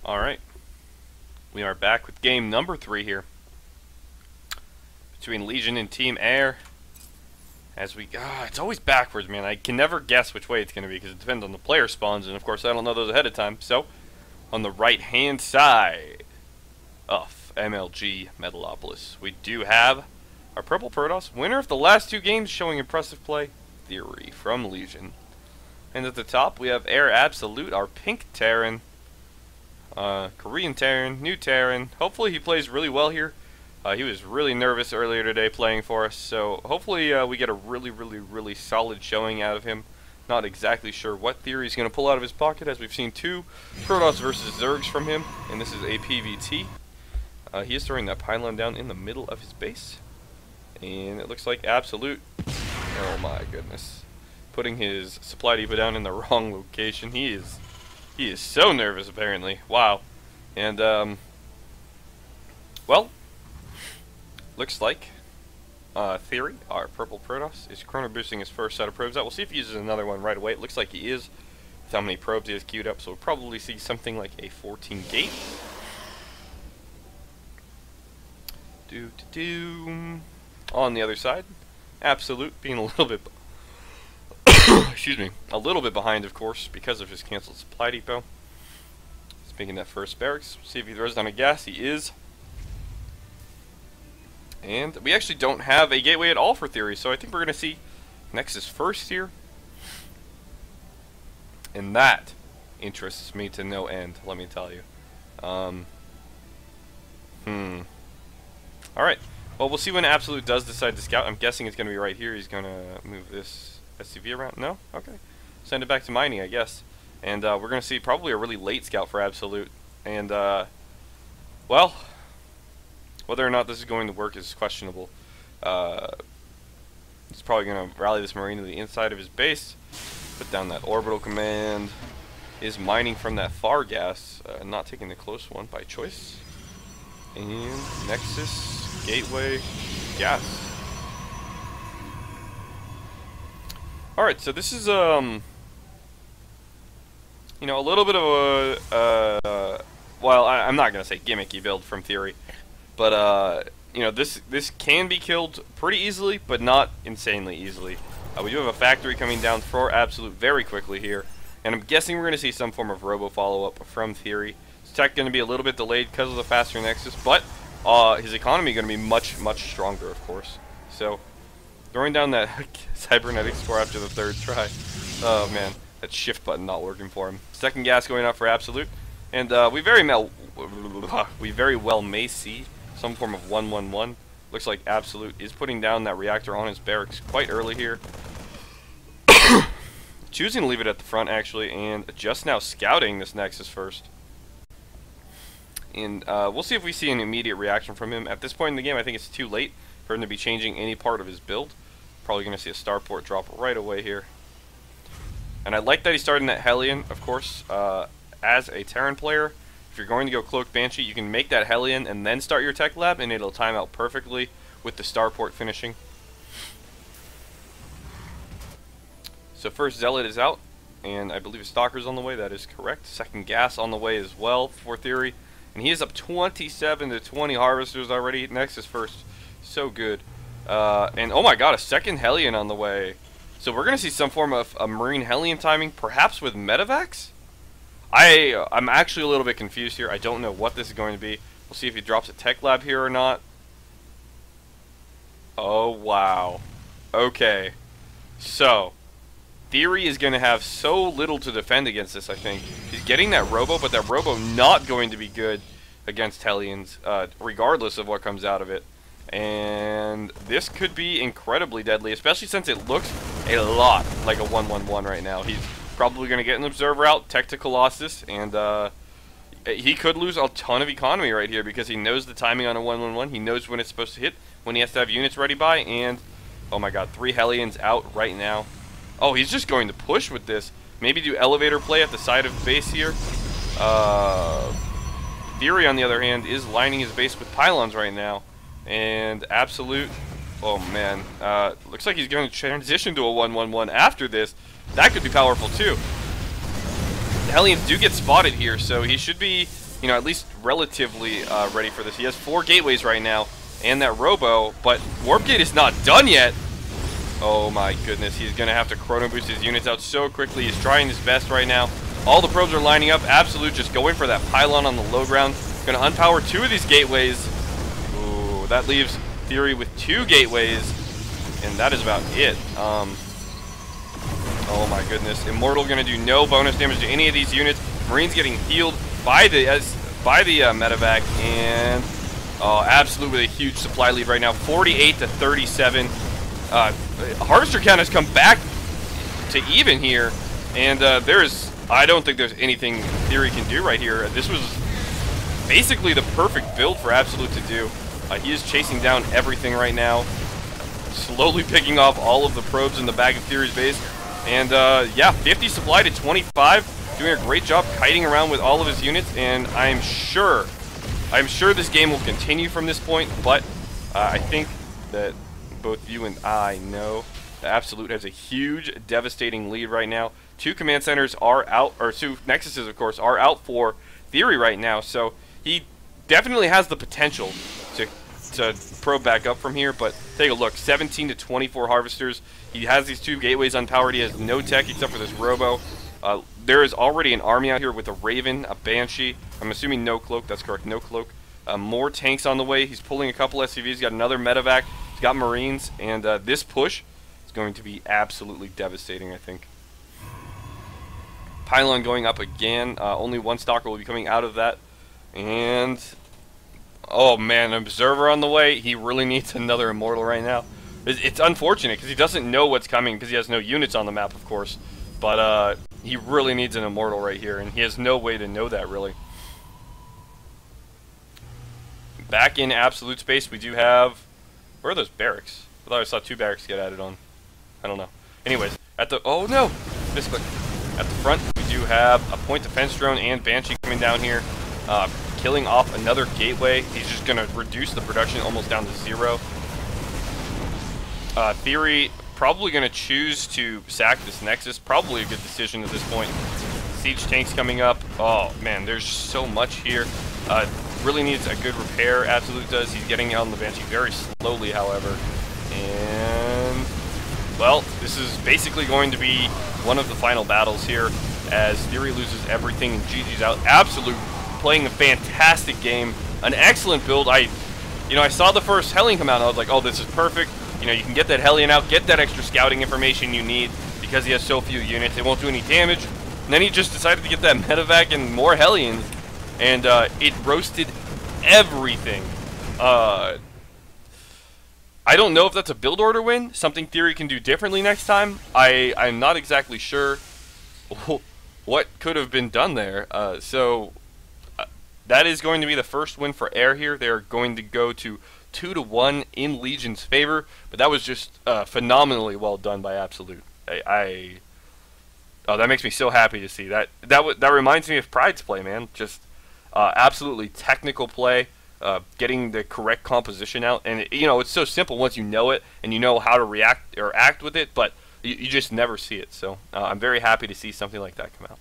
Alright, we are back with game number 3 here between LgN and Team aiR. As we, it's always backwards, man. I can never guess which way it's going to be because it depends on the player spawns, and of course I don't know those ahead of time. So, on the right hand side of MLG Metalopolis, we do have our Purple Protoss, winner of the last 2 games, showing impressive play, Theory from LgN. And at the top we have aiRAbsolute, our pink Terran. Korean Terran, new Terran. Hopefully he plays really well here. He was really nervous earlier today playing for us, so hopefully we get a really solid showing out of him. Not exactly sure what theory he's going to pull out of his pocket, as we've seen 2 Protoss versus Zergs from him, and this is a PvT. He is throwing that pylon down in the middle of his base, and it looks like aiRAbsolute, oh my goodness, putting his supply depot down in the wrong location. He is so nervous, apparently. Wow. And, well, looks like Theory, our purple Protoss, is chrono boosting his first set of probes out. We'll see if he uses another one right away. It looks like he is, with how many probes he has queued up, so we'll probably see something like a 14 gate. On the other side, aiRAbsolute being a little bit excuse me, a little bit behind, of course, because of his canceled supply depot. He's making that first barracks. See if he throws down a gas. He is. And we actually don't have a gateway at all for Theory, so I think we're going to see Nexus first here. And that interests me to no end, let me tell you. Alright, well, we'll see when aiRAbsolute does decide to scout. I'm guessing it's going to be right here. He's going to move this SCV around? No? Okay. Send it back to mining, I guess. And we're going to see probably a really late scout for aiRAbsolute. And, well, whether or not this is going to work is questionable. He's probably going to rally this Marine to the inside of his base, put down that orbital command, is mining from that far gas, not taking the close one by choice. And Nexus, Gateway, gas. Alright, so this is, you know, a little bit of a, well, I'm not going to say gimmicky build from Theory, but, you know, this can be killed pretty easily, but not insanely easily. We do have a factory coming down for aiRAbsolute very quickly here, and I'm guessing we're going to see some form of robo follow-up from Theory. His tech going to be a little bit delayed because of the faster Nexus, but his economy going to be much stronger, of course. So, throwing down that cybernetic score after the 3rd try. Oh man, that shift button not working for him. Second gas going out for aiRAbsolute, and we very well may see some form of 1-1-1. Looks like aiRAbsolute is putting down that reactor on his barracks quite early here. Choosing to leave it at the front, actually, and just now scouting this Nexus first. And we'll see if we see an immediate reaction from him. At this point in the game, I think it's too late for him to be changing any part of his build. Probably going to see a starport drop right away here. And I like that he's starting that Hellion, of course, as a Terran player. If you're going to go Cloak Banshee, you can make that Hellion and then start your Tech Lab, and it'll time out perfectly with the starport finishing. So first Zealot is out, and I believe a Stalker's on the way. That is correct. Second gas on the way as well for Theory. And he is up 27 to 20 Harvesters already. Nexus first. So good. And oh my god, a second Hellion on the way. So we're going to see some form of a Marine Hellion timing, perhaps with Medivacs? I'm actually a little bit confused here. I don't know what this is going to be. We'll see if he drops a Tech Lab here or not. Oh, wow. Okay. So, Theory is going to have so little to defend against this, I think. He's getting that Robo, but that Robo not going to be good against Hellions, regardless of what comes out of it. And this could be incredibly deadly, especially since it looks a lot like a 1-1-1 right now. He's probably going to get an Observer out, Tech to Colossus, and he could lose a ton of economy right here because he knows the timing on a 1-1-1. He knows when it's supposed to hit, when he has to have units ready by, and oh my god, 3 Hellions out right now. Oh, he's just going to push with this. Maybe do elevator play at the side of the base here. Theory, on the other hand, is lining his base with pylons right now. And aiRAbsolute, oh man, looks like he's going to transition to a 1-1-1 after this. That could be powerful too. The Hellions do get spotted here, so he should be you know, at least relatively ready for this. He has 4 gateways right now and that Robo, but Warp Gate is not done yet. Oh my goodness, he's going to have to chrono boost his units out so quickly. He's trying his best right now. All the probes are lining up. Absolute just going for that pylon on the low ground. Going to unpower 2 of these gateways. Ooh, that leaves Theory with 2 gateways, and that is about it. Oh my goodness, Immortal going to do no bonus damage to any of these units. Marine's getting healed by the medevac, and Absolute with a huge supply lead right now, 48 to 37. Harvester count has come back to even here, and I don't think there's anything Theory can do right here. This was basically the perfect build for Absolute to do. He is chasing down everything right now, slowly picking off all of the probes in the back of Theory's base, and yeah, 50 supply to 25, doing a great job kiting around with all of his units, and I'm sure this game will continue from this point, but I think that both you and I know that Absolute has a huge, devastating lead right now. 2 command centers are out, or 2 nexuses, of course, are out for Theory right now, so he definitely has the potential to probe back up from here, but take a look, 17 to 24 harvesters. He has these 2 gateways unpowered. He has no tech except for this Robo. There is already an army out here with a Raven, a Banshee. I'm assuming no cloak. That's correct, no cloak. More tanks on the way. He's pulling a couple SCVs. He's got another medevac. He's got Marines, and this push is going to be absolutely devastating, I think. Pylon going up again. Only 1 stalker will be coming out of that, and oh man, Observer on the way. He really needs another Immortal right now. It's unfortunate because he doesn't know what's coming because he has no units on the map, of course. But he really needs an Immortal right here, and he has no way to know that, really. Back in Absolute space, we do have... Where are those barracks? I thought I saw 2 barracks get added on. I don't know. Anyways, at the... Oh no! Misclick. At the front, we do have a point defense drone and Banshee coming down here. Killing off another gateway. He's just going to reduce the production almost down to 0. Theory probably going to choose to sack this Nexus. Probably a good decision at this point. Siege tanks coming up. Oh man, there's so much here. Really needs a good repair. Absolute does. He's getting on the Banshee very slowly, however. And well, this is basically going to be one of the final battles here as Theory loses everything and GG's out. Absolute playing a fantastic game, an excellent build. I saw the first Hellion come out and I was like, oh, this is perfect. You know, you can get that Hellion out, get that extra scouting information you need because he has so few units. It won't do any damage. And then he just decided to get that medevac and more Hellions, and it roasted everything. I don't know if that's a build order win, something Theory can do differently next time. I'm not exactly sure what could have been done there. That is going to be the first win for aiR here. They're going to go to 2-1 in Legion's favor, but that was just phenomenally well done by Absolute. Oh, that makes me so happy to see that. That reminds me of Pride's play, man. Just absolutely technical play, getting the correct composition out, and it's so simple once you know it and you know how to react or act with it, but you just never see it. So I'm very happy to see something like that come out.